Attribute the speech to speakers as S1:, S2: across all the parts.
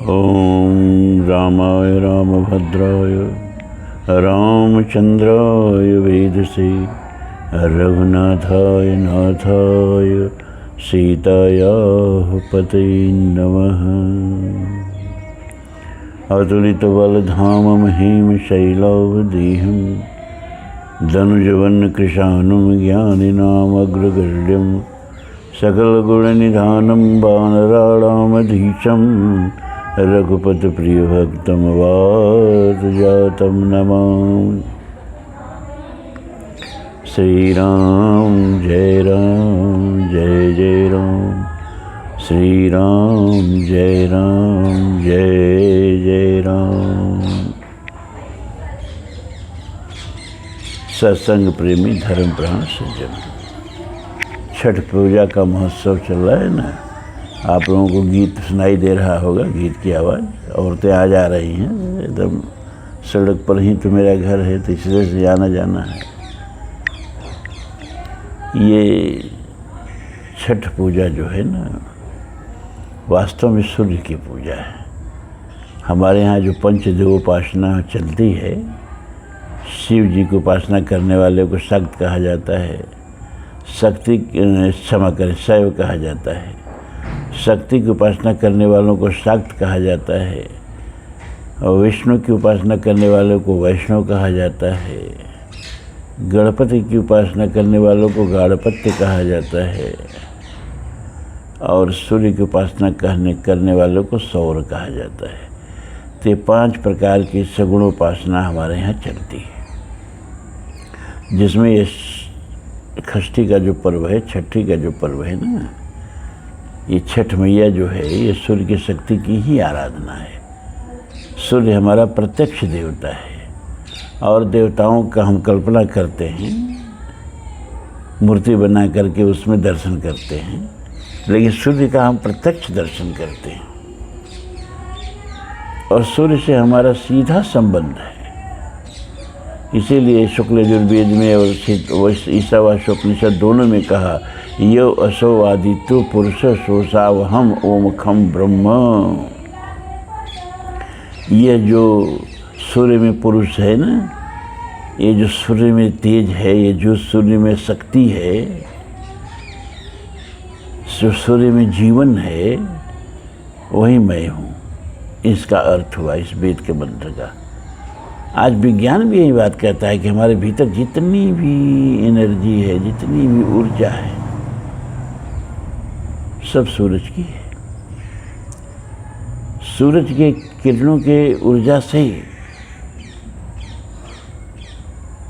S1: ॐ रामाय रामभद्राय रामचन्द्राय वेधसे रघुनाथाय नाथाय सीतायाः पतये नमः। अतुलितबलधामं हेमशैलावदेहं धनुजवन्नकृशानं ज्ञानिनामग्रगण्यं सकलगुणनिधानं वानराणामधीशं रघुपतिप्रियभक्तं वातजातं नमामि। श्री राम जय राम, श्री राम जय राम। सत्संग प्रेमी धर्म प्राण सज्जन, छठ पूजा का महोत्सव चल रहा है ना। आप लोगों को गीत सुनाई दे रहा होगा, गीत की आवाज़। औरतें आ जा रही हैं, एकदम सड़क पर ही तो मेरा घर है, तो इसलिए से आना जाना है। ये छठ पूजा जो है ना, वास्तव में सूर्य की पूजा है। हमारे यहाँ जो पंचदेवोपासना चलती है, शिव जी की उपासना करने वाले को शक्त कहा जाता है, शक्ति क्षमा करें शैव कहा जाता है, शक्ति की उपासना करने वालों को शाक्त कहा जाता है, और विष्णु की उपासना करने वालों को वैष्णव कहा जाता है, गणपति की उपासना करने वालों को गाणपत्य कहा जाता है, और सूर्य की उपासना करने वालों को सौर कहा जाता है। तो 5 प्रकार की सगुण उपासना हमारे यहाँ चलती है, जिसमें ये षष्ठी का जो पर्व है, छठी का जो पर्व है ना, ये छठ मैया जो है, ये सूर्य की शक्ति की ही आराधना है। सूर्य हमारा प्रत्यक्ष देवता है, और देवताओं का हम कल्पना करते हैं, मूर्ति बना करके उसमें दर्शन करते हैं, लेकिन सूर्य का हम प्रत्यक्ष दर्शन करते हैं, और सूर्य से हमारा सीधा संबंध है। इसीलिए शुक्ल यजुर्वेद में और ईशावास्योपनिषद दोनों में कहा, यो असो आदित्यो पुरुष सोसावहम ओम खम ब्रह्म। यह जो सूर्य में पुरुष है ना, ये जो सूर्य में तेज है, ये जो सूर्य में शक्ति है, जो सूर्य में जीवन है, वही मैं हूँ। इसका अर्थ हुआ इस वेद के मंत्र का। आज विज्ञान भी यही बात कहता है कि हमारे भीतर जितनी भी एनर्जी है, जितनी भी ऊर्जा है, सब सूरज की है। सूरज के किरणों के ऊर्जा से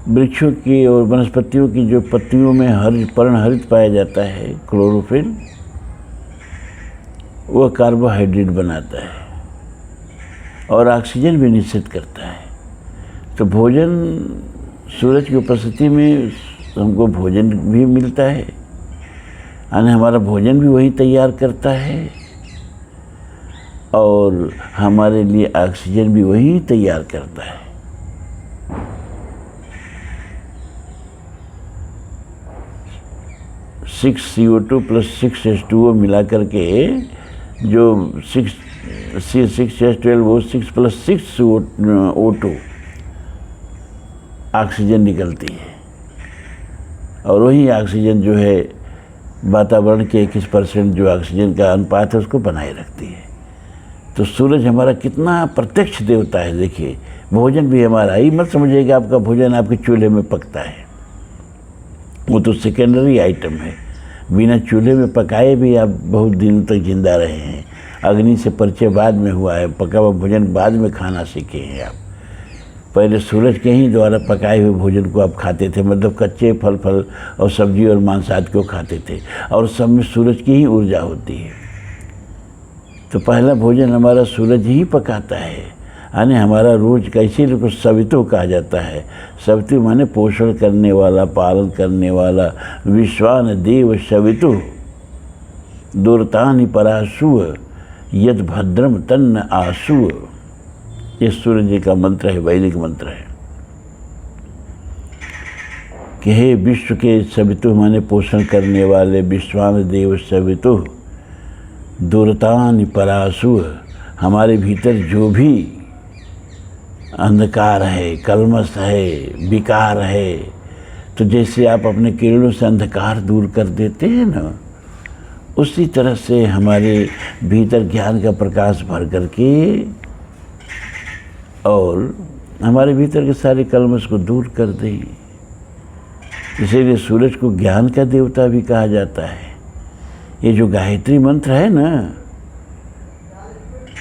S1: वृक्षों की और वनस्पतियों की जो पत्तियों में पर्णहरित पाया जाता है, क्लोरोफिल, वह कार्बोहाइड्रेट बनाता है और ऑक्सीजन भी निश्चित करता है। तो भोजन, सूरज की उपस्थिति में हमको भोजन भी मिलता है, यानी हमारा भोजन भी वही तैयार करता है, और हमारे लिए ऑक्सीजन भी वही तैयार करता है। सिक्स CO2 + 6 H2O मिला करके जो 6H12 वो 6 + 6 O2 ऑक्सीजन निकलती है, और वही ऑक्सीजन जो है वातावरण के 21% जो ऑक्सीजन का अनुपात है उसको बनाए रखती है। तो सूरज हमारा कितना प्रत्यक्ष देवता है। देखिए, भोजन भी हमारा ही मत समझिएगा आपका भोजन आपके चूल्हे में पकता है, वो तो सेकेंडरी आइटम है। बिना चूल्हे में पकाए भी आप बहुत दिनों तक जिंदा रहे हैं। अग्नि से परिचय बाद में हुआ है, पका हुआ भोजन बाद में खाना सीखे हैं आप। पहले सूरज के ही द्वारा पकाए हुए भोजन को आप खाते थे, मतलब कच्चे फल और सब्जी और मांस आदि को खाते थे, और सब में सूरज की ही ऊर्जा होती है। तो पहला भोजन हमारा सूरज ही पकाता है, यानी हमारा रोज का, इसीलिए कुछ सवितु कहा जाता है। सवितु माने पोषण करने वाला, पालन करने वाला। विश्वान देव सवितु दुर्तानि पराशु यद भद्रम तन्न आशु। ये सूर्य जी का मंत्र है, वैदिक मंत्र है कि हे विश्व के सवितु माने पोषण करने वाले, विश्वान देव सवितु दुर्तानि पराशु, हमारे भीतर जो भी अंधकार है, कलमश है, विकार है, तो जैसे आप अपने किरणों से अंधकार दूर कर देते हैं ना, उसी तरह से हमारे भीतर ज्ञान का प्रकाश भर करके और हमारे भीतर के सारे कलमश को दूर कर दें। इसीलिए सूरज को ज्ञान का देवता भी कहा जाता है। ये जो गायत्री मंत्र है ना,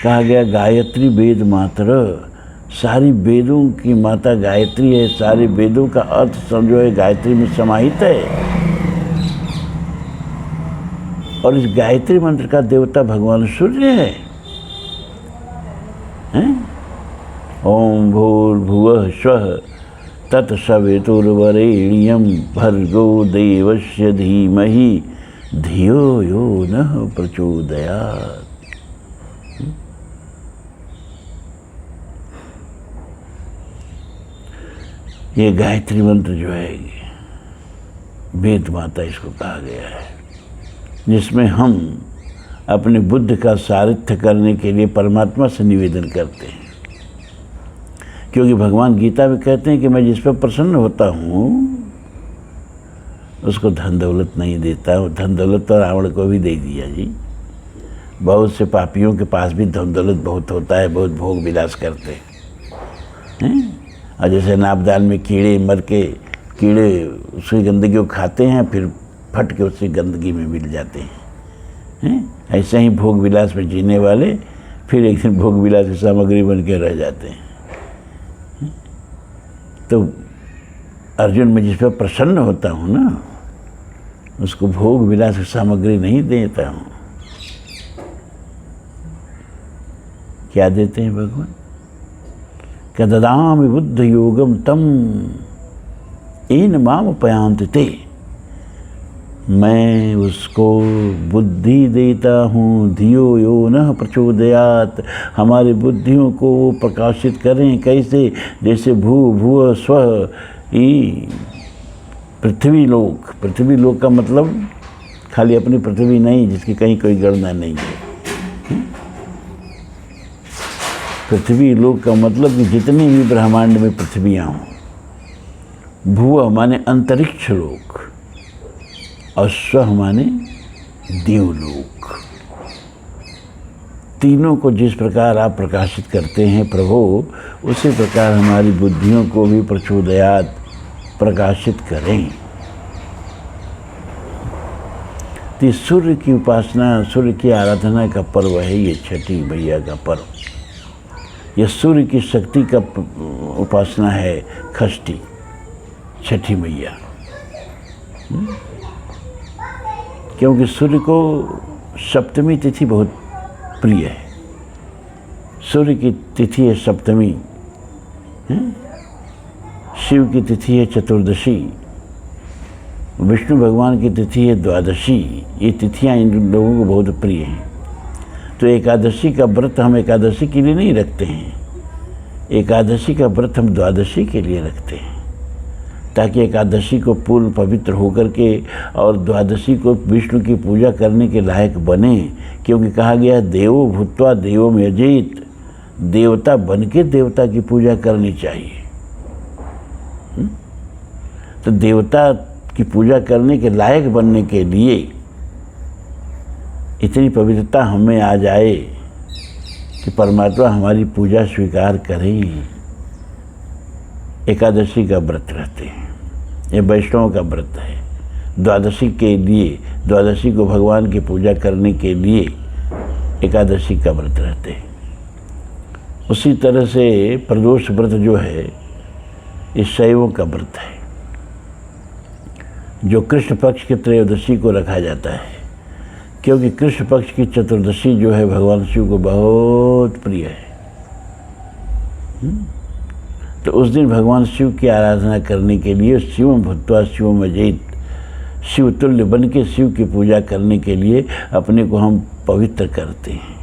S1: कहा गया गायत्री वेद मात्र, सारी वेदों की माता गायत्री है। सारे वेदों का अर्थ समझो है गायत्री में समाहित है। और इस गायत्री मंत्र का देवता भगवान सूर्य है, हैं? ओम भूर्भुवः स्वः तत्सवितुर्वरेण्यं भर्गो देवस्य धीमहि धियो यो नः प्रचोदयात्। ये गायत्री मंत्र जो है वेद माता इसको कहा गया है, जिसमें हम अपने बुद्धि का सारिथ्य करने के लिए परमात्मा से निवेदन करते हैं। क्योंकि भगवान गीता में कहते हैं कि मैं जिस पर प्रसन्न होता हूँ उसको धन दौलत नहीं देता हूँ। धन दौलत तो रावण को भी दे दिया जी। बहुत से पापियों के पास भी धन दौलत बहुत होता है, बहुत भोग विलास करते हैं। और जैसे नाबदान में कीड़े मर के कीड़े उसकी गंदगी को खाते हैं, फिर फट के उसकी गंदगी में मिल जाते हैं। ऐसे ही भोग विलास में जीने वाले फिर एक दिन भोग विलास की सामग्री बन के रह जाते हैं। तो अर्जुन मैं जिस पर प्रसन्न होता हूँ ना, उसको भोग विलास की सामग्री नहीं देता हूँ। क्या देते हैं भगवान? क्या ददामि बुद्ध योगम तम येन माम पयांति ते। मैं उसको बुद्धि देता हूँ, धियो यो नः प्रचोदयात्। हमारी बुद्धियों को प्रकाशित करें कैसे? जैसे भूर्भुवः स्वः पृथ्वी लोक। पृथ्वी लोक का मतलब खाली अपनी पृथ्वी नहीं जिसकी कहीं कोई गणना नहीं है। पृथ्वी लोक का मतलब कि जितनी भी ब्रह्मांड में पृथ्वियाँ हों। भुव माने अंतरिक्ष लोक और स्व माने देवलोक। तीनों को जिस प्रकार आप प्रकाशित करते हैं प्रभु, उसी प्रकार हमारी बुद्धियों को भी प्रचोदयात् प्रकाशित करें। तो सूर्य की उपासना, सूर्य की आराधना का पर्व है ये छठी मैया का पर्व। यह सूर्य की शक्ति का उपासना है षष्ठी, छठी मैया। क्योंकि सूर्य को सप्तमी तिथि बहुत प्रिय है। सूर्य की तिथि है सप्तमी, शिव की तिथि है चतुर्दशी, विष्णु भगवान की तिथि है द्वादशी। ये तिथियां इन लोगों को बहुत प्रिय हैं। तो एकादशी का व्रत हम एकादशी के लिए नहीं रखते हैं, एकादशी का व्रत हम द्वादशी के लिए रखते हैं, ताकि एकादशी को पूर्ण पवित्र होकर के और द्वादशी को विष्णु की पूजा करने के लायक बने। क्योंकि कहा गया देवो भूत्वा देवो यजेत, देवता बन के देवता की पूजा करनी चाहिए। तो देवता की पूजा करने के लायक बनने के लिए इतनी पवित्रता हमें आ जाए कि परमात्मा हमारी पूजा स्वीकार करें। एकादशी का व्रत रहते हैं, ये वैष्णव का व्रत है। द्वादशी के लिए, द्वादशी को भगवान की पूजा करने के लिए एकादशी का व्रत रहते हैं। उसी तरह से प्रदोष व्रत जो है ये शैवों का व्रत है, जो कृष्ण पक्ष के त्रयोदशी को रखा जाता है। क्योंकि कृष्ण पक्ष की चतुर्दशी जो है भगवान शिव को बहुत प्रिय है। तो उस दिन भगवान शिव की आराधना करने के लिए शिवम भूत्वा शिवम यजेत, शिव तुल्य बन के शिव की पूजा करने के लिए अपने को हम पवित्र करते हैं।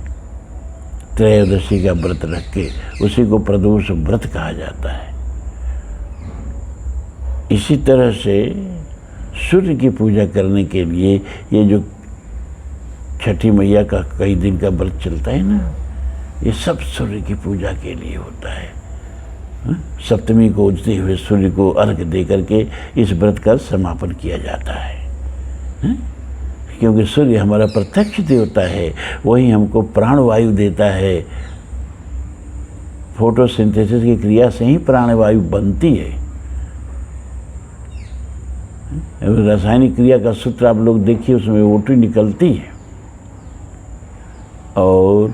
S1: त्रयोदशी का व्रत रख के उसी को प्रदोष व्रत कहा जाता है। इसी तरह से सूर्य की पूजा करने के लिए ये जो छठी मैया का कई दिन का व्रत चलता है ना, ये सब सूर्य की पूजा के लिए होता है। सप्तमी को उगते हुए सूर्य को अर्घ दे करके इस व्रत का समापन किया जाता है। क्योंकि सूर्य हमारा प्रत्यक्ष देवता है, वही हमको प्राणवायु देता है। फोटोसिंथेसिस की क्रिया से ही प्राणवायु बनती है। रासायनिक क्रिया का सूत्र आप लोग देखिए, उसमें O2 निकलती है और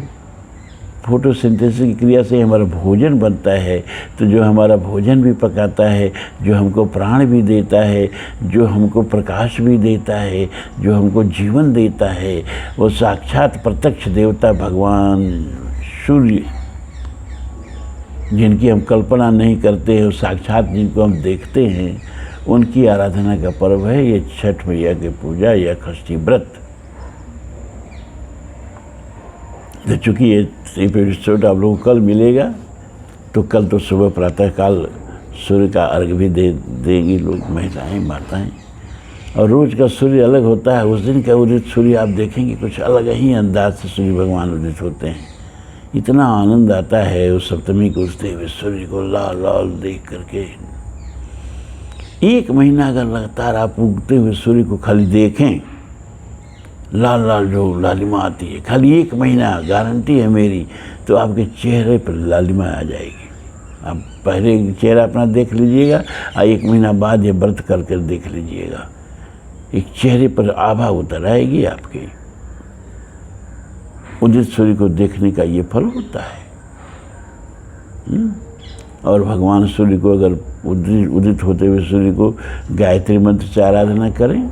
S1: फोटोसिंथेसिस की क्रिया से हमारा भोजन बनता है। तो जो हमारा भोजन भी पकाता है, जो हमको प्राण भी देता है, जो हमको प्रकाश भी देता है, जो हमको जीवन देता है, वो साक्षात प्रत्यक्ष देवता भगवान सूर्य, जिनकी हम कल्पना नहीं करते हैं, साक्षात जिनको हम देखते हैं, उनकी आराधना का पर्व है ये छठ मैया की पूजा या षष्ठी व्रत। तो चूँकि ये एपिसोड आप लोगों को कल मिलेगा, तो कल तो सुबह प्रातःकाल सूर्य का अर्घ भी देंगी लोग, महिलाएं, माताएं। और रोज़ का सूर्य अलग होता है। उस दिन का उदित सूर्य आप देखेंगे कुछ अलग ही अंदाज से सूर्य भगवान उदित होते हैं। इतना आनंद आता है उस सप्तमी को उगते हुए सूर्य को लाल लाल देख करके। एक महीना अगर लगातार आप उगते हुए सूर्य को खाली देखें, लाल लाल जो लालिमा आती है, खाली एक महीना गारंटी है मेरी, तो आपके चेहरे पर लालिमा आ जाएगी। आप पहले चेहरा अपना देख लीजिएगा और एक महीना बाद ये व्रत कर देख लीजिएगा, एक चेहरे पर आभा उतर आएगी आपके। उदित सूर्य को देखने का ये फल होता है। और भगवान सूर्य को अगर उदित होते हुए सूर्य को गायत्री मंत्र से आराधना करें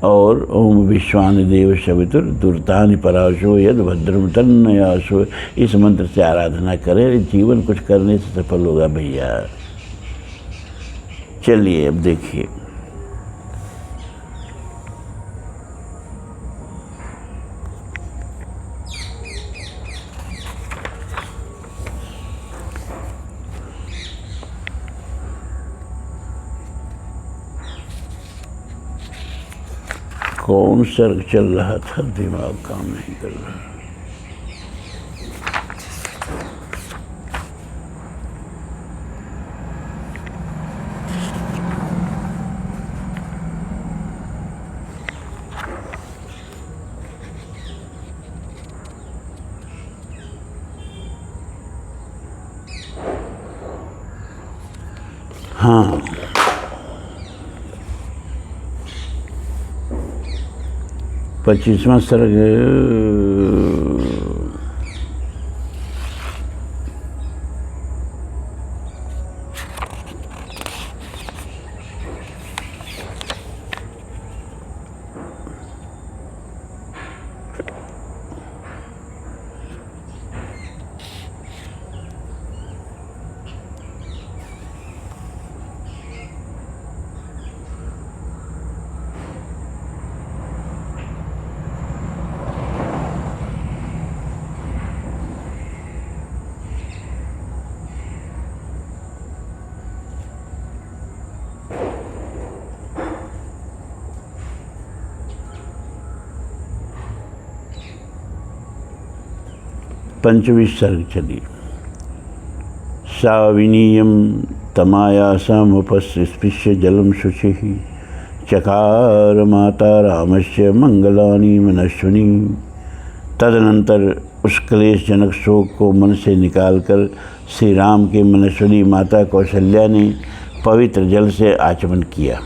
S1: और ओम विश्वानि देव शवितुर दुर्तानि पराशो यद भद्रम तन्नयाशो, इस मंत्र से आराधना करें, जीवन कुछ करने से सफल होगा भैया। चलिए अब देखिए, कौन सर्ग चल रहा था, दिमाग काम नहीं कर रहा। हाँ, पच्चीसवां सर्ग। पंचवी सर्ग चली। साविनीयं तमायासामुपस्पृश्य जलं शुचिः चकार माता रामस्य मंगलानि मनस्विनी। तदनंतर उस क्लेशजनक शोक को मन से निकालकर श्री राम के मनस्विनी माता कौशल्या ने पवित्र जल से आचमन किया।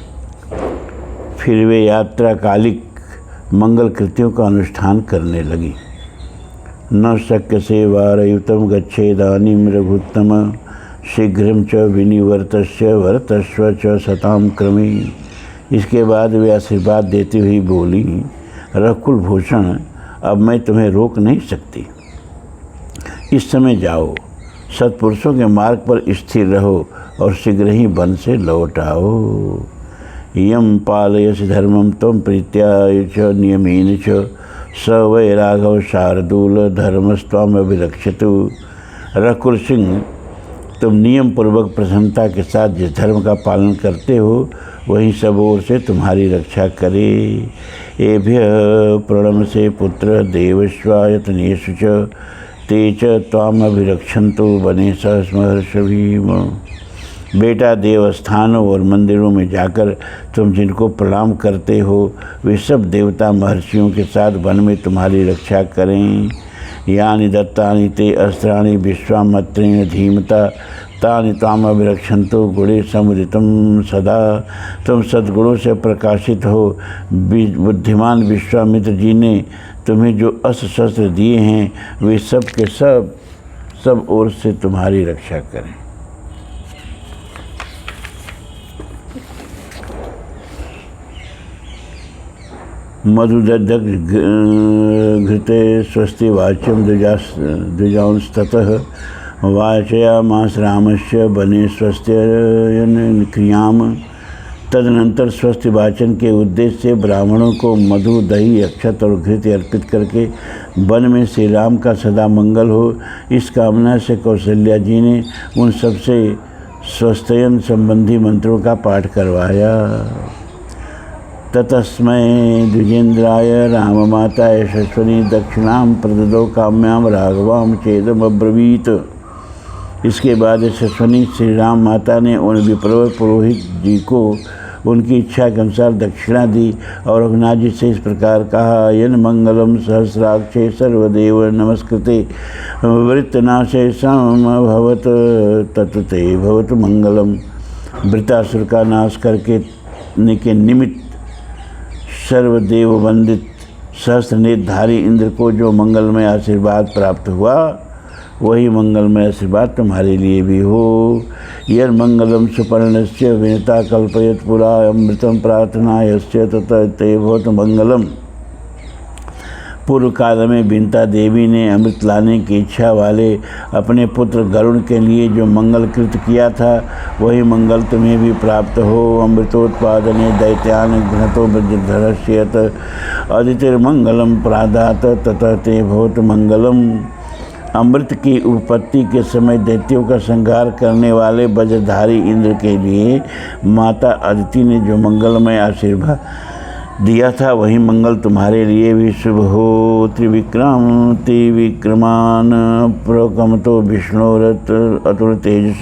S1: फिर वे यात्रा कालिक मंगल कृत्यों का अनुष्ठान करने लगी। न शक्य से वारयुतम गच्छेदानीम रघुत्तम शीघ्रम च विनिवर्तस्य वर्तस्व च सताम क्रमे। इसके बाद वे आशीर्वाद देती हुई बोली, रघुकुल भूषण, अब मैं तुम्हें रोक नहीं सकती। इस समय जाओ, सत्पुरुषों के मार्ग पर स्थिर रहो और शीघ्र ही वन से लौट आओ। यम पालयसि धर्मम त्वं प्रीत्या च नियमेन च स वै राघव शार्दूल धर्मस्त्वाम अभिरक्षतु। रघुकुल सिंह, तुम नियम पूर्वक प्रसन्नता के साथ जिस धर्म का पालन करते हो वही सब ओर से तुम्हारी रक्षा करे। एभ्य प्रणम से पुत्र देवस्वायतनेषु च ते च त्वामभिरक्षन्तु वने सहस्महर्षभीम। बेटा, देवस्थानों और मंदिरों में जाकर तुम जिनको प्रणाम करते हो वे सब देवता महर्षियों के साथ वन में तुम्हारी रक्षा करें। यानि दत्तानि ते अस्त्राणि विश्वामित्रेण धीमता तानि त्वामभिरक्षन्तु गुणे समुदितं सदा। तुम सद्गुणों से प्रकाशित हो। बुद्धिमान विश्वामित्र जी ने तुम्हें जो अस्त्र शस्त्र दिए हैं वे सब के सब ओर से तुम्हारी रक्षा करें। मधुदग्ध घृते स्वस्ति वाच्यम द्विजांस्ततः वाचयामास रामस्य वने स्वस्त्ययन क्रियाम। तदनंतर स्वस्ति वाचन के उद्देश्य से ब्राह्मणों को मधु, दही, अक्षत और घृत अर्पित करके वन में श्री राम का सदा मंगल हो, इस कामना से कौशल्या जी ने उन सबसे स्वस्त्ययन संबंधी मंत्रों का पाठ करवाया। ततस्मै द्विजेन्द्राय राममाता यशस्विनी दक्षिणां प्रददौ काम्यां राघवां चेदमब्रवीत। इसके बाद यशस्विनी श्री राम माता ने उन विप्रवर पुरोहित जी को उनकी इच्छा के अनुसार दक्षिणा दी और रघुनाथ जी से इस प्रकार कहा, यन मंगलम सहस्राक्षे सर्वदेव नमस्कृते वृत्तनाशे समभवत तत्ते भवत मंगलम। वृतासुर का नाश करके के निमित्त सर्वदेव वंदित सहस्र नेत्रधारी इंद्र को जो मंगलमय आशीर्वाद प्राप्त हुआ वही मंगलमय आशीर्वाद तुम्हारे लिए भी हो। यह मंगलम सुपर्णस्य विनता कल्पयत पुरा अमृतम प्रार्थना यस्य ततः ते भवत मंगलम। पूर्व काल में विनता देवी ने अमृत लाने की इच्छा वाले अपने पुत्र गरुण के लिए जो मंगल कृत किया था वही मंगल तुम्हें भी प्राप्त हो। अमृतोत्पादने दैत्यान घ्नतो वज्रधरस्यत अदितिर्मंगलम प्रादात ततः ते भवत मंगलम। अमृत की उपपत्ति के समय दैत्यों का संहार करने वाले वज्रधारी इंद्र के लिए माता अदिति ने जो मंगलमय आशीर्वाद दिया था वही मंगल तुम्हारे लिए भी शुभ हो। त्रिविक्रमान प्रकमतो विष्णुरत अतुल तेजस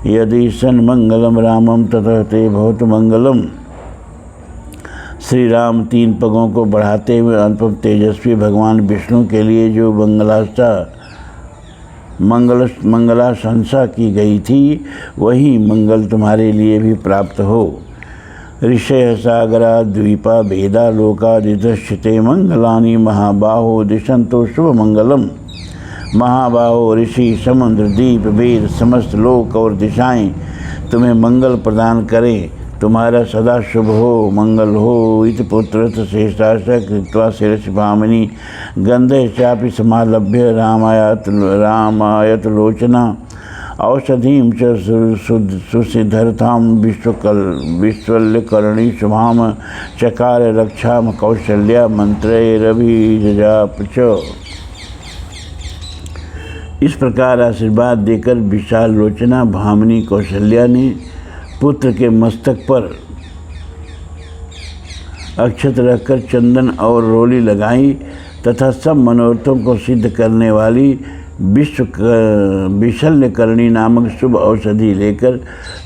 S1: यदि सन मंगलम रामम ततः ते बहुत मंगलम। श्री राम 3 पगों को बढ़ाते हुए अनुपम तेजस्वी भगवान विष्णु के लिए जो मंगलाशंसा की गई थी वही मंगल तुम्हारे लिए भी प्राप्त हो। ऋषय सागरा द्वीपा भेदा लोका दिदश्चिते मंगलानि महाबाहो दिशंतो शुभ मंगलम। महाबाहो ऋषि समुद्र द्वीप वेद समस्त लोक और दिशाएं तुम्हें मंगल प्रदान करें। तुम्हारा सदा शुभ हो मंगल हो। इत पुत्र श्रेष्ठाश कृत्वा शिरस भामिनी गंधे चापि समालभ्य रामायत लोचना औषधीं च सुसिद्धर्थां विश्वल्यकरणी शुभाम चकार रक्षाम कौशल्या मंत्रैरभिजजाप च। इस प्रकार आशीर्वाद देकर विशाल लोचना भामिनी कौशल्या ने पुत्र के मस्तक पर अक्षत रखकर चंदन और रोली लगाई तथा सब मनोरथों को सिद्ध करने वाली विशल्यकरणी नामक शुभ औषधि लेकर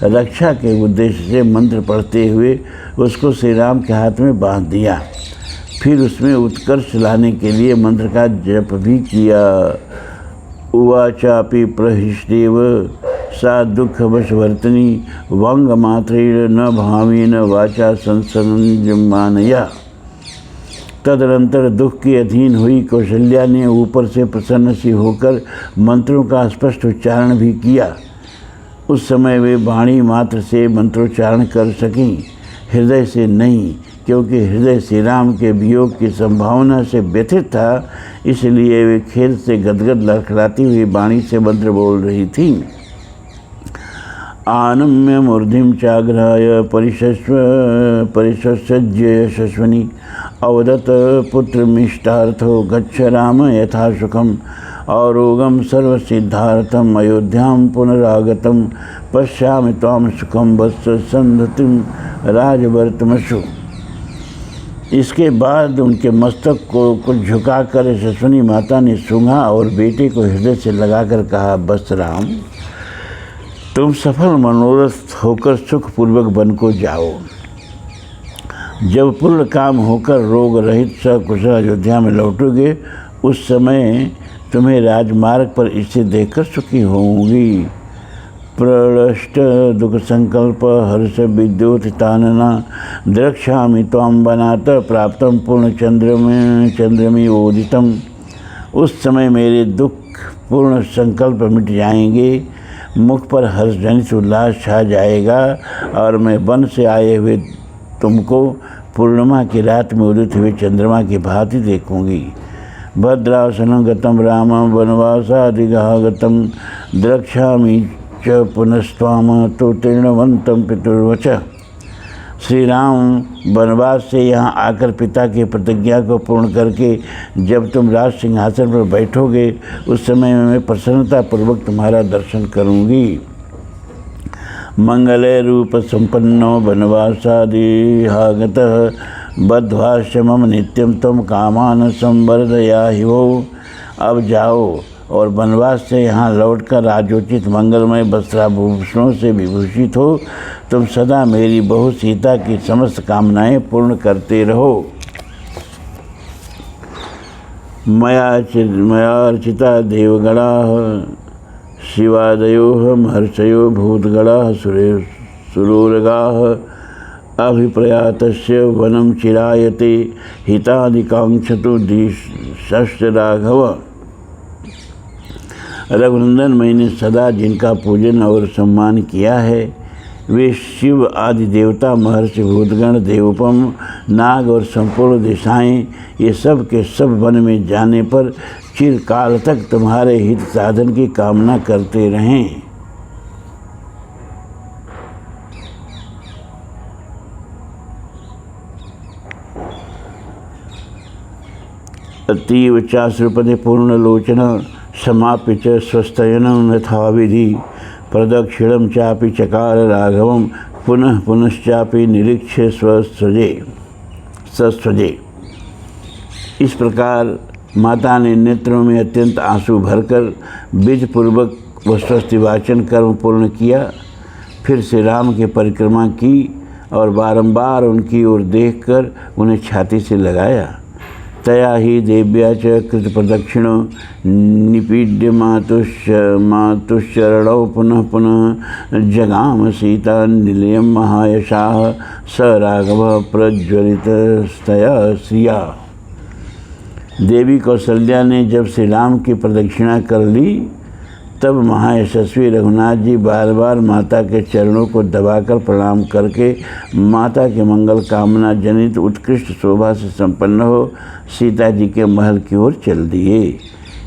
S1: रक्षा के उद्देश्य से मंत्र पढ़ते हुए उसको श्री राम के हाथ में बांध दिया। फिर उसमें उत्कर्ष लाने के लिए मंत्र का जप भी किया। उवाचापि प्रहिष्टेव सा दुःखवशवर्तिनी वंगमात्रेण न भावेन वाचा संसंजमानया। तदनंतर दुख के अधीन हुई कौशल्या ने ऊपर से प्रसन्न सी होकर मंत्रों का स्पष्ट उच्चारण भी किया। उस समय वे वाणी मात्र से मंत्रोच्चारण कर सकीं, हृदय से नहीं, क्योंकि हृदय श्री राम के वियोग की संभावना से व्यथित था। इसलिए वे खेद से गदगद लड़खड़ाती हुई वाणी से मंत्र बोल रही थीं। आनम्य मूर्धिम चाग्रहाय परिसज्य यशस्विनी अवदत पुत्रमिष्टार्थो गच्छ राम यथा सुखम औरोगम सर्वसिद्धार्थम अयोध्याम पुनरागतम पश्यामि त्वाम सुखम वत्स संधतिम राजवर्तमसु। इसके बाद उनके मस्तक को कुछ झुकाकर यशस्विनी माता ने सूंघा और बेटे को हृदय से लगाकर कहा, बस राम, तुम सफल मनोरथ होकर सुखपूर्वक वन को जाओ। जब पूर्ण काम होकर रोग रहित सकुशल अयोध्या में लौटोगे, उस समय तुम्हें राजमार्ग पर स्थित देखकर सुखी होंगी। प्रलष्ट दुख संकल्प हर्ष विद्युत तानना द्रक्ष्यामि त्वां वनात प्राप्तम पूर्ण चंद्रमी उदितम। उस समय मेरे दुख पूर्ण संकल्प मिट जाएंगे, मुख पर हर्षजनित उल्लास छा जाएगा और मैं वन से आए हुए तुमको पूर्णिमा की रात में उदित हुए चंद्रमा की भांति देखूंगी। भद्रासनं गतं रामं वनवासादिगतं द्रक्ष्यामि च पुनस्त्वाम तो तीर्णवंतम पितुर्वच। श्री राम वनवास से यहाँ आकर पिता की प्रतिज्ञा को पूर्ण करके जब तुम राज सिंहासन पर बैठोगे, उस समय मैं प्रसन्नतापूर्वक तुम्हारा दर्शन करूँगी। मंगले रूप संपन्नो वनवासादिहागतः बद्ध्वाश्रमं नित्यं त्वं कामान संवर्धयाहि वो। अब जाओ और वनवास से यहाँ लौटकर राजोचित मंगलमय वस्त्राभूषणों से विभूषित हो तुम सदा मेरी बहू सीता की समस्त कामनाएं पूर्ण करते रहो। मया अर्चिता देवगणाः शिवादयो महर्षयो भूतगणाः सुरोरगाः अभिप्रयातस्य वनं चिरायते हितादिकांक्षतु दिशश्च राघव। रघुनंदन, मैंने सदा जिनका पूजन और सम्मान किया है वे शिव आदि देवता, महर्षि, भूतगण, देवोपम, नाग और संपूर्ण दिशाएं, ये सब के सब वन में जाने पर चिरकाल तक तुम्हारे हित साधन की कामना करते रहें। अतीव चाश्रुपदे पूर्णलोचन समाप्य च स्वस्थयनं यथाविधि प्रदक्षिणं चापि चकार राघवं पुनः पुनश्चापि निरीक्ष्य सस्वजे। इस प्रकार माता ने नेत्रों में अत्यंत आंसू भरकर विधिपूर्वक व स्वस्तिवाचन कर्म पूर्ण किया। फिर श्री राम की परिक्रमा की और बारंबार उनकी ओर देखकर उन्हें छाती से लगाया। तया ही देव्या च कृत प्रदक्षिणो निपीड्य मातुश्चरणौ पुनः पुनः जगाम सीता निलयम महायशाः स राघव प्रज्वलितस्तया श्रिया। देवी कौशल्या ने जब श्री राम की प्रदक्षिणा कर ली, तब महायशस्वी रघुनाथ जी बार बार माता के चरणों को दबाकर प्रणाम करके माता के मंगल कामना जनित उत्कृष्ट शोभा से संपन्न हो सीता जी के महल की ओर चल दिए।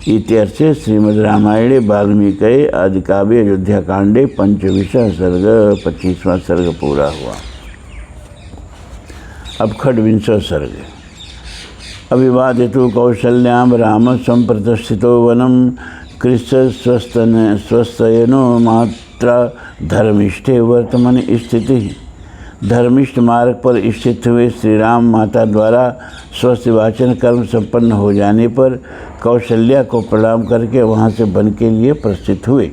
S1: इत्यर्थे श्रीमद् रामायणे वाल्मीकि आदिकाव्ये अयोध्या कांडे 25वां सर्ग 25वां सर्ग पूरा हुआ। अब 28वां सर्ग। अभिवादितो कौशल्यां राम संप्रतिष्ठितो वनम कृष्ण स्वस्थयनो मात्रा धर्मिष्ठे वर्तमान स्थिति। धर्मिष्ठ मार्ग पर स्थित हुए श्री राम माता द्वारा स्वस्थवाचन कर्म संपन्न हो जाने पर कौशल्या को प्रणाम करके वहाँ से वन के लिए प्रस्थित हुए।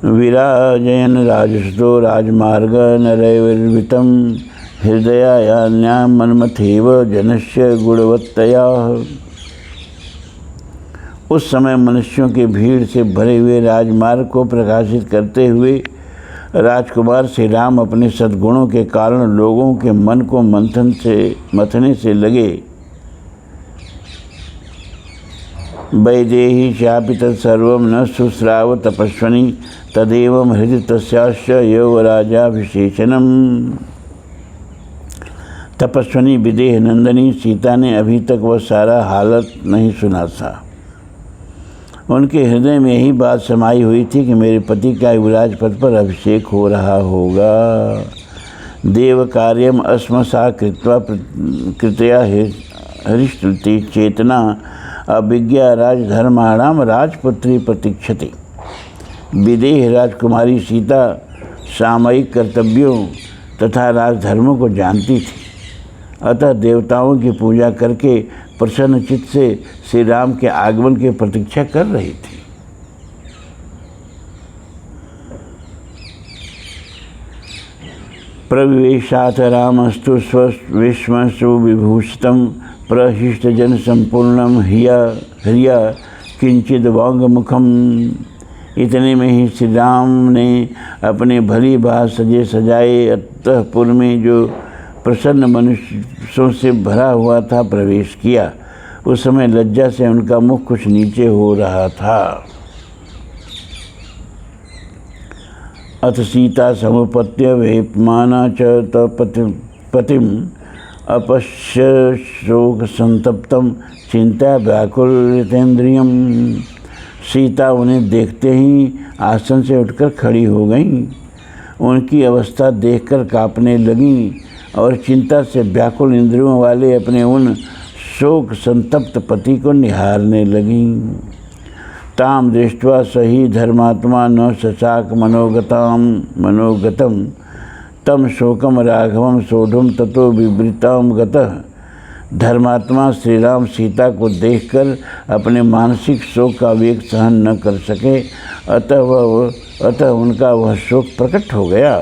S1: विराजयन राजसुतो राजमार्ग नरैर्वितं हृदयान्या मन्मथेव जनस्य गुणवत्तया। उस समय मनुष्यों की भीड़ से भरे हुए राजमार्ग को प्रकाशित करते हुए राजकुमार श्री राम अपने सद्गुणों के कारण लोगों के मन को मथने से लगे। वैदेही चापि तत्सर्वं न शुश्राव तपस्विनी तदेवं हृदि तस्याश्च यौवराजाभिषेचनम्। तपस्विनी विदेह नंदिनी सीता ने अभी तक वह सारा हालत नहीं सुना था। उनके हृदय में यही बात समाई हुई थी कि मेरे पति का युवराज पद पर अभिषेक हो रहा होगा। देव कार्यम अस्मसा कृतया हरिष्टि चेतना अभिज्ञा राजधर्माणाम राजपुत्री प्रतीक्षति। विदेह राजकुमारी सीता सामयिक कर्तव्यों तथा राजधर्मों को जानती थी। अतः देवताओं की पूजा करके प्रसन्न चित्त से श्री राम के आगमन की प्रतीक्षा कर रही थी। प्रविवेशाथ रामस्तु विश्वसु विभूषितम प्रहिष्ट जन संपूर्णम ह्रिया किंचित वांगमुखम। इतने में ही श्री राम ने अपने भली भांति सजे सजाए अंतःपुर में जो प्रसन्न मनुष्यों से भरा हुआ था प्रवेश किया। उस समय लज्जा से उनका मुख कुछ नीचे हो रहा था। अथ सीता समुपत्य वेपमाना च पतिम अपश्य शोक संतप्तम चिंता व्याकुलितेन्द्रियम। सीता उन्हें देखते ही आसन से उठकर खड़ी हो गईं। उनकी अवस्था देखकर कांपने लगीं और चिंता से व्याकुल इंद्रियों वाले अपने उन शोक संतप्त पति को निहारने लगीं। ताम दृष्ट्वा सही धर्मात्मा न शशाक मनोगतम तम शोकम राघवम सोढ़ुम ततो विवृताम गतः। धर्मात्मा श्री राम सीता को देखकर अपने मानसिक शोक का वेग सहन न कर सके, अतः उनका वह शोक प्रकट हो गया।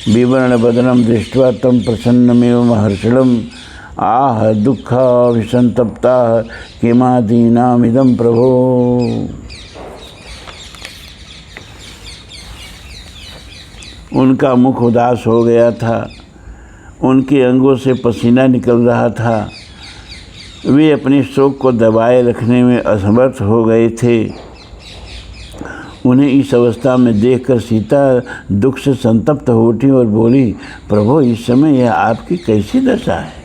S1: विवर्ण बदनम दृष्ट्वा तम प्रसन्नमेव महर्षणम आह दुःखाभिसंतप्ता किमादीनामिदं प्रभो। उनका मुख उदास हो गया था, उनके अंगों से पसीना निकल रहा था, वे अपने शोक को दबाए रखने में असमर्थ हो गए थे। उन्हें इस अवस्था में देखकर सीता दुख से संतप्त हो उठी और बोली, प्रभु इस समय यह आपकी कैसी दशा है?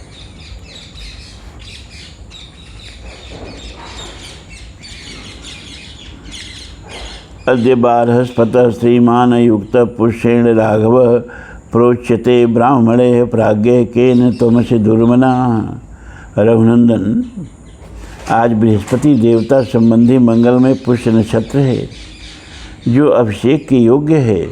S1: अद्य बारहस्पतः श्रीमान युक्त पुष्येण राघव प्रोच्यते ब्राह्मणे प्राज्ञ केन त्वमसि दुर्मना। रघुनंदन, आज बृहस्पति देवता संबंधी मंगल में पुष्य नक्षत्र है जो अभिषेक के योग्य है।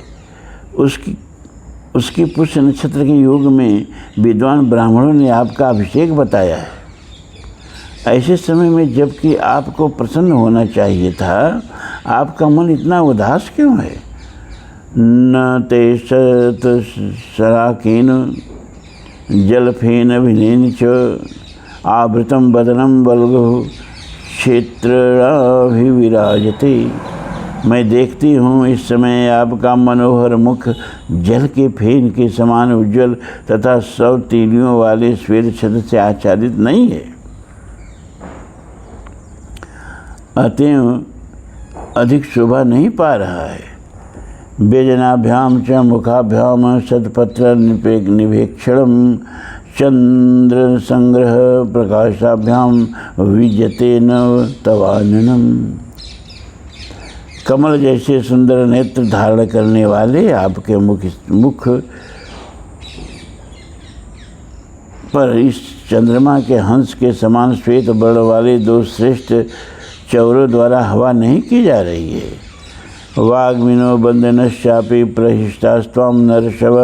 S1: उसकी पुष्य नक्षत्र के योग में विद्वान ब्राह्मणों ने आपका अभिषेक बताया है। ऐसे समय में जबकि आपको प्रसन्न होना चाहिए था, आपका मन इतना उदास क्यों है? न ते शराकेन जलफेन विनेन च आवृतम बदनम बल्गु क्षेत्राभिविराजते। मैं देखती हूँ इस समय आपका मनोहर मुख जल के फेन के समान उज्ज्वल तथा 100 तीलियों वाले श्वेत छत्र से आच्छादित नहीं है। अतएव अधिक शोभा नहीं पा रहा है। व्यजनाभ्याम च मुखाभ्याम सदपत्र निवेक्षणम चंद्र संग्रह प्रकाशाभ्याम विजते न तवाननम। कमल जैसे सुंदर नेत्र धारण करने वाले आपके मुख पर इस चंद्रमा के हंस के समान श्वेत वर्ण वाले 2 श्रेष्ठ चौरों द्वारा हवा नहीं की जा रही है। वाग्मिनो बंदनश्चापि प्रहिष्टास्त्वां नरशव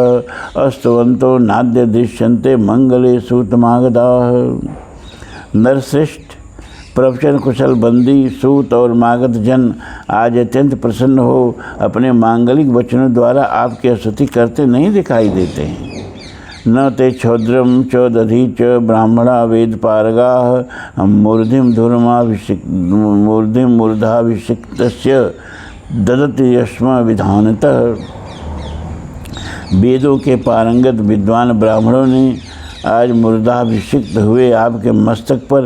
S1: अस्तवंतो नाद्य दृश्यन्ते मंगले सूतमागधाः। नरश्रेष्ठ प्रवचन कुशल बंदी सूत और मागध जन आज अत्यंत प्रसन्न हो अपने मांगलिक वचनों द्वारा आपकी स्तुति करते नहीं दिखाई देते हैं। न ते क्षौद्रम च दधि च ब्राह्मणा वेद पारगाः मूर्धिम मूर्धाभिषिक्तस्य ददति यस्म विधानतः। वेदों के पारंगत विद्वान ब्राह्मणों ने आज मूर्धाभिषिक्त हुए आपके मस्तक पर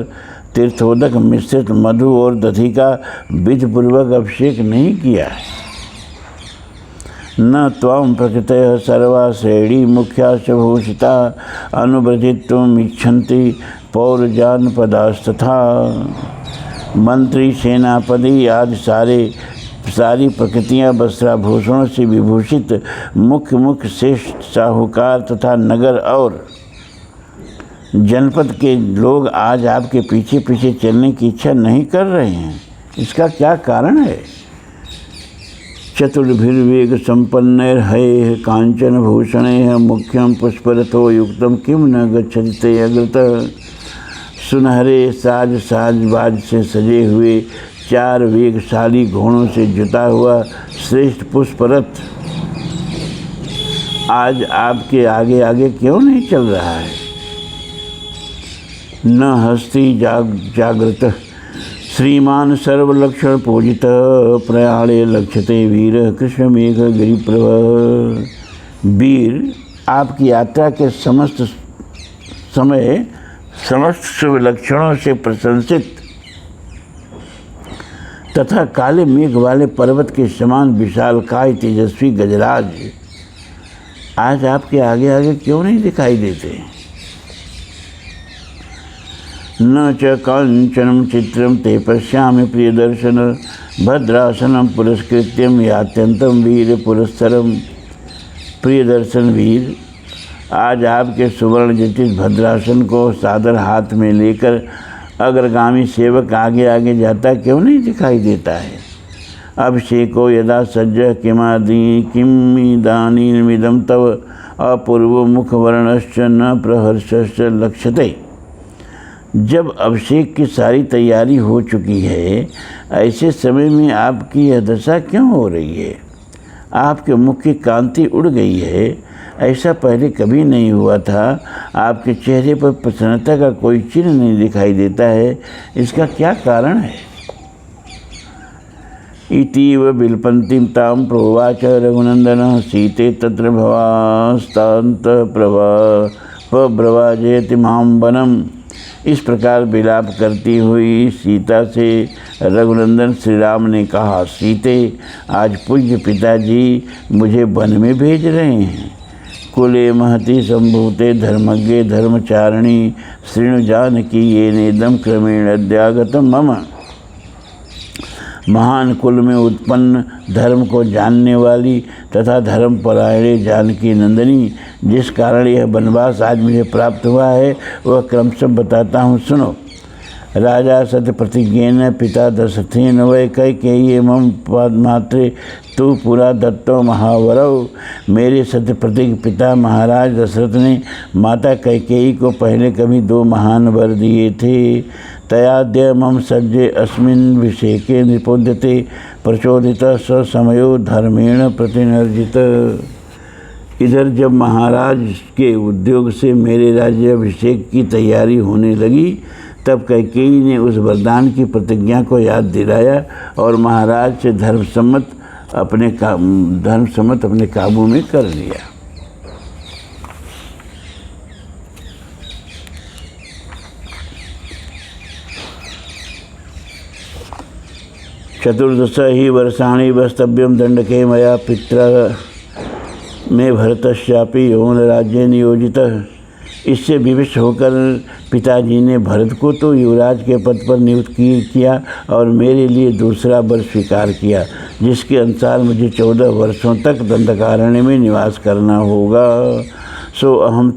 S1: तीर्थोदक मिश्रित मधु और दधि का विधिपूर्वक अभिषेक नहीं किया है। न त्वं प्रकृतयः सर्वा श्रेणी मुख्याश्च भूषिता अनुव्रजितुम् इच्छन्ति पौरजानपदास्तथा। मंत्री सेनापति आदि सारी प्रकृतियाँ वस्त्राभूषणों से विभूषित मुख्य श्रेष्ठ साहूकार तथा नगर और जनपद के लोग आज आपके पीछे पीछे चलने की इच्छा नहीं कर रहे हैं। इसका क्या कारण है? चतुर्भिर्वेग संपन्नैर्हयैः कांचन भूषणैः मुख्यं पुष्परथो युक्तं किं न गच्छति ते अग्रतः। सुनहरे साज साजबाज से सजे हुए 4 वेगशाली घोड़ों से जुता हुआ श्रेष्ठ पुष्परथ आज आपके आगे आगे क्यों नहीं चल रहा है। न हस्ति जागृत श्रीमान सर्वलक्षण पूजित प्रयाणे लक्ष्यते वीर कृष्ण मेघ गिरिप्रभ। वीर आपकी यात्रा के समस्त समय समस्त शुभ लक्षणों से प्रशंसित तथा काले मेघ वाले पर्वत के समान विशालकाय तेजस्वी गजराज आज आपके आगे आगे क्यों नहीं दिखाई देते। न च कांचनम चित्रम ते पश्यामि प्रियदर्शन भद्रासनम पुरस्कृत्यम यात्यंतम वीर पुरस्सरम। प्रियदर्शन वीर, आज आपके सुवर्ण जटित भद्रासन को सादर हाथ में लेकर अग्रगामी सेवक आगे आगे जाता क्यों नहीं दिखाई देता है। अभिषेको यदा सज्ज किमिदानीमिदं तव अपूर्व मुखवर्णश्च न प्रहर्षश्च लक्ष्यते। जब अभिषेक की सारी तैयारी हो चुकी है, ऐसे समय में आपकी यह दशा क्यों हो रही है। आपके मुख की कांति उड़ गई है, ऐसा पहले कभी नहीं हुआ था। आपके चेहरे पर प्रसन्नता का कोई चिन्ह नहीं दिखाई देता है, इसका क्या कारण है। इतीव बिल्पन्तीं तां प्रोवाच रघुनंदन सीते तत्र भवास्तान्त प्रब्रवाजयति मां वनम। इस प्रकार विलाप करती हुई सीता से रघुनंदन श्री राम ने कहा, सीते, आज पूज्य पिताजी मुझे वन में भेज रहे हैं। कुले महति संभूते धर्मज्ञे धर्मचारिणी श्रीणु जानकी ये नेदम क्रमेण अद्यागतम मम। महान कुल में उत्पन्न धर्म को जानने वाली तथा धर्मपरायणे जानकी नंदिनी, जिस कारण यह वनवास आज मुझे प्राप्त हुआ है वह क्रमशः बताता हूँ, सुनो। राजा सत्यप्रतिज्ञेन पिता दशरथेन वै कैकेयी मम पादमात्रे तू पुरा दत्तो महावरव। मेरे सत्यप्रतिज्ञ पिता महाराज दशरथ ने माता कैकेयी को पहले कभी 2 महान वर दिए थे। तयाद्य मम सज्जे अस्मिन् विषेके निपोद्यते प्रचोदित स्वसमयो धर्मेण प्रतिनर्जित। इधर जब महाराज के उद्योग से मेरे राज्याभिषेक की तैयारी होने लगी, तब कैकेयी ने उस वरदान की प्रतिज्ञा को याद दिलाया और महाराज से धर्मसम्मत अपने काबू में कर लिया। चतुर्दश ही वर्षाणि वस्तव्यम दंडके मया पित्रा में भरतश्चापि यौन राज्य नियोजितः। इससे विवश होकर पिताजी ने भरत को तो युवराज के पद पर नियुक्त किया और मेरे लिए दूसरा वर स्वीकार किया, जिसके अनुसार मुझे 14 वर्षों तक दंडकारण्य में निवास करना होगा। सो अहम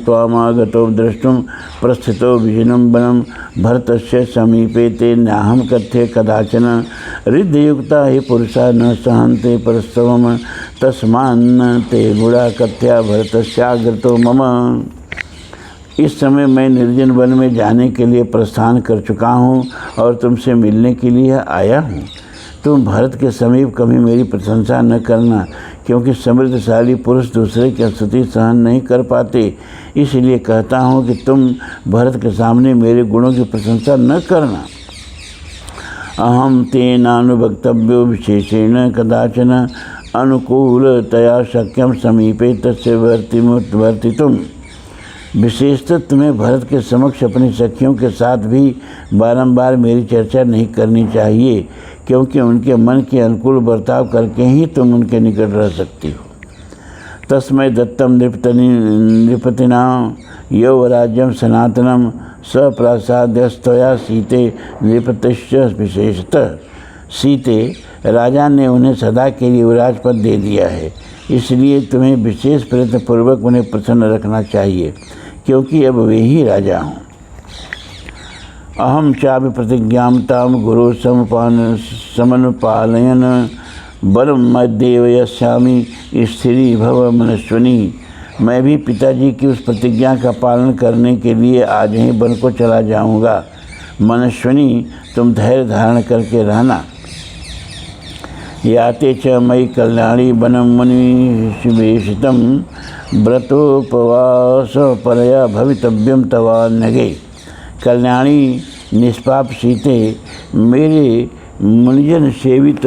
S1: त्वामागतो द्रष्टुम प्रस्थितो विजिनं वनं भरतस्य समीपे ते नाहं कथ्ये कदाचन रिद्धयुक्ता हि पुरुषा न सहन्ते परस्तवम तस्मान्न ते गुणा कथ्या भरतस्याग्रतो मम। इस समय मैं निर्जन वन में जाने के लिए प्रस्थान कर चुका हूँ और तुमसे मिलने के लिए आया हूँ। तुम भरत के समीप कभी मेरी प्रशंसा न करना, क्योंकि समृद्धशाली पुरुष दूसरे की स्तुति सहन नहीं कर पाते। इसलिए कहता हूँ कि तुम भरत के सामने मेरे गुणों की प्रशंसा न करना। अहम तेनानुवक्तव्यो विशेषेण कदाचन अनुकूलतया शक्यम समीपे तस्य वर्तितुम। विशेषतः तुम्हें भरत के समक्ष अपनी सखियों के साथ भी बारंबार मेरी चर्चा नहीं करनी चाहिए, क्योंकि उनके मन के अनुकूल बर्ताव करके ही तुम उनके निकट रह सकती हो। तस्मै दत्तम नृपतिना यौवराज्यम सनातनम सप्रासाद्यस्तया सीते नृपतिश्च विशेषतः। सीते, राजा ने उन्हें सदा के लिए युवराज पद दे दिया है, इसलिए तुम्हें विशेष प्रयत्नपूर्वक उन्हें प्रसन्न रखना चाहिए, क्योंकि अब वे ही राजा हों। अहम चापि प्रतिज्ञां तां गुरु समनुपालयन वरम मद्देव यस्यामि स्थिरी भव मनस्विनी। मैं भी पिताजी की उस प्रतिज्ञा का पालन करने के लिए आज ही वन को चला जाऊंगा। मनस्विनी, तुम धैर्य धारण करके रहना। याते च मयि कल्याणी वनम मुनिवेशितं व्रतोपवास परया भवितव्यम तवान्यगे। कल्याणी निष्पाप सीते, मेरे मुनिजन सेवित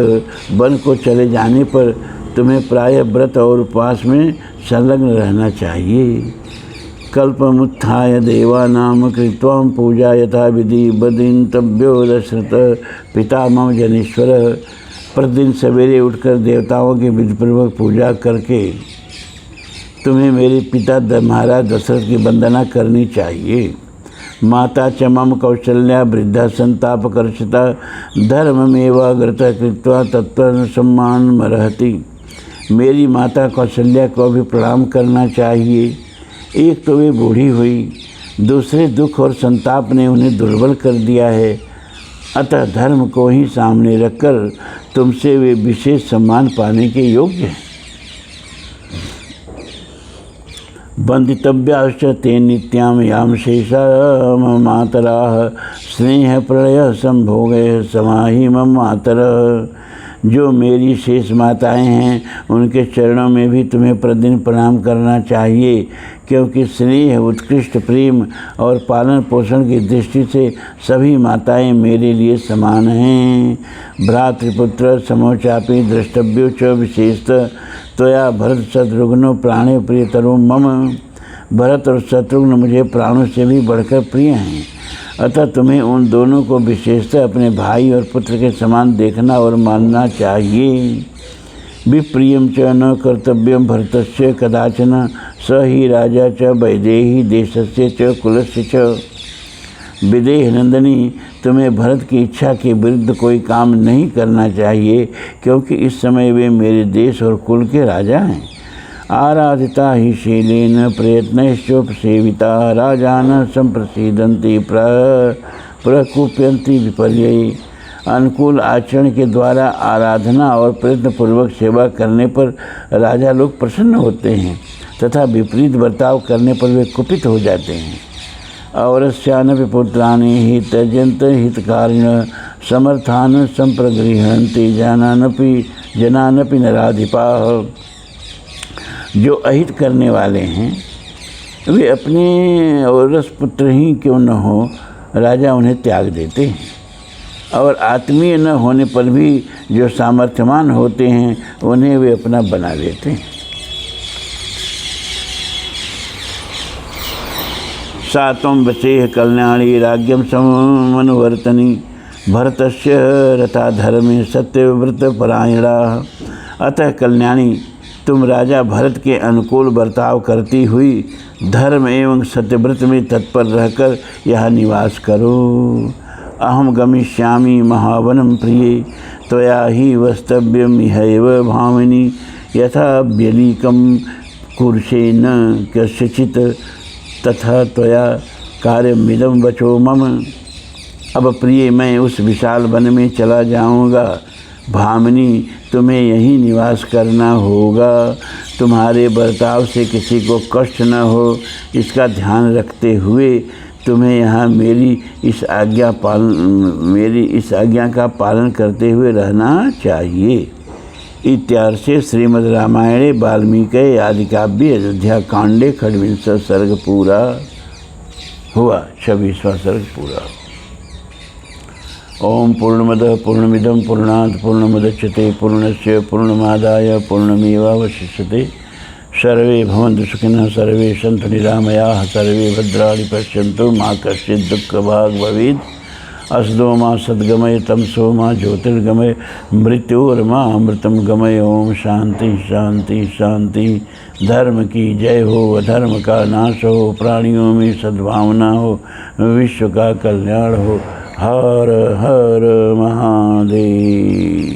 S1: वन को चले जाने पर तुम्हें प्रायः व्रत और उपवास में संलग्न रहना चाहिए। कल्पमुत्थाय देवानां कृत्वा पूजा यथा विधि बदिन्तव्यो दशरथ पिता मम जनेश्वर। प्रतिदिन सवेरे उठकर देवताओं की विधिपूर्वक पूजा करके तुम्हें मेरे पिता महाराज दशरथ की वंदना करनी चाहिए। माता च मम कौशल्या वृद्धा संतापकर्षिता धर्ममेवाग्रत कृत्वा तत्व सम्मानमर्हति। मेरी माता कौशल्या को भी प्रणाम करना चाहिए। एक तो वे बूढ़ी हुई, दूसरे दुख और संताप ने उन्हें दुर्बल कर दिया है, अतः धर्म को ही सामने रखकर तुमसे वे विशेष सम्मान पाने के योग्य हैं। वंदितव्याश्च ते नित्यां यां शेषा मम मातराः स्नेह प्रणय संभोगे समाहि मम मातरः। जो मेरी शेष माताएं हैं उनके चरणों में भी तुम्हें प्रतिदिन प्रणाम करना चाहिए, क्योंकि स्नेह, उत्कृष्ट प्रेम और पालन पोषण की दृष्टि से सभी माताएं मेरे लिए समान हैं। भ्रातृपुत्र समोचापि द्रष्टव्यो च विशेषतः त्वया भरत शत्रुघ्नो प्राणे प्रियतरो मम। भरत और शत्रुघ्न मुझे प्राणों से भी बढ़कर प्रिय हैं, अतः तुम्हें उन दोनों को विशेषतः अपने भाई और पुत्र के समान देखना और मानना चाहिए। विप्रियं च न कर्तव्यं भरतस्य कदाचन स ही राजा च वैदेही देशस्य च कुलस्य च। विदेह नंदिनी, तुम्हें भरत की इच्छा के विरुद्ध कोई काम नहीं करना चाहिए, क्योंकि इस समय वे मेरे देश और कुल के राजा हैं। आराधिता ही शीलेन प्रयत्नश्चोपसेविता राजान संप्रसीदन्ति प्रकुप्यन्ति विपर्यये। अनुकूल आचरण के द्वारा आराधना और प्रयत्नपूर्वक सेवा करने पर राजा लोग प्रसन्न होते हैं तथा विपरीत बर्ताव करने पर वे कुपित हो जाते हैं। औरस्यानपि पुत्राणि हि त्यजन्त हितकारिण समर्थान संप्रगृह्णन्ति जनानपि नराधिपाः। जो अहित करने वाले हैं वे अपने औरस पुत्र ही क्यों न हो, राजा उन्हें त्याग देते हैं, और आत्मीय न होने पर भी जो सामर्थ्यवान होते हैं उन्हें वे अपना बना लेते हैं। सात्वं वसेह कल्याणी राज्ञं समनुवर्तनी भरतस्य रथा धर्मे सत्यव्रत परायणा। अतः कल्याणी, तुम राजा भरत के अनुकूल बर्ताव करती हुई धर्म एवं सत्यव्रत में तत्पर रहकर यहाँ निवास करो। अहम गमिष्यामि महावनं प्रिये त्वया हि वस्तव्यम इहैव भामिनी यथा व्यलीकं कुरुषे न कस्यचित् तथा त्वया कार्यमिदं वचो मम। अब प्रिय, मैं उस विशाल वन में चला जाऊंगा। भामिनी, तुम्हें यहीं निवास करना होगा। तुम्हारे बर्ताव से किसी को कष्ट न हो, इसका ध्यान रखते हुए तुम्हें यहाँ मेरी इस आज्ञा का पालन करते हुए रहना चाहिए। इत्यार्षे श्रीमद् रामायणे वाल्मीकि आदिकाव्ये अयोध्या कांडे खड्विंश सर्ग पूरा हुआ। 26वां सर्ग पूरा। ओम पूर्णमदः पूर्णमिदं पूर्णात् पूर्णमुदच्यते पूर्णस्य पूर्णमादाय पूर्णमेवावशिष्यते। सर्वे भवन्तु सुखिनः, सर्वे सन्तु निरामयाः, सर्वे भद्राणि पश्यन्तु, मा कश्चित् दुःखभाग् भवेत्। असदो मा सद्गमय तमसो मा ज्योतिर्गमय मृत्योर्मा अमृतं गमय। ओम शांति शांति शांति। धर्म की जय हो, अधर्म का नाश हो, प्राणियों में सद्भावना हो, विश्व का कल्याण हो। हर हर महादेव।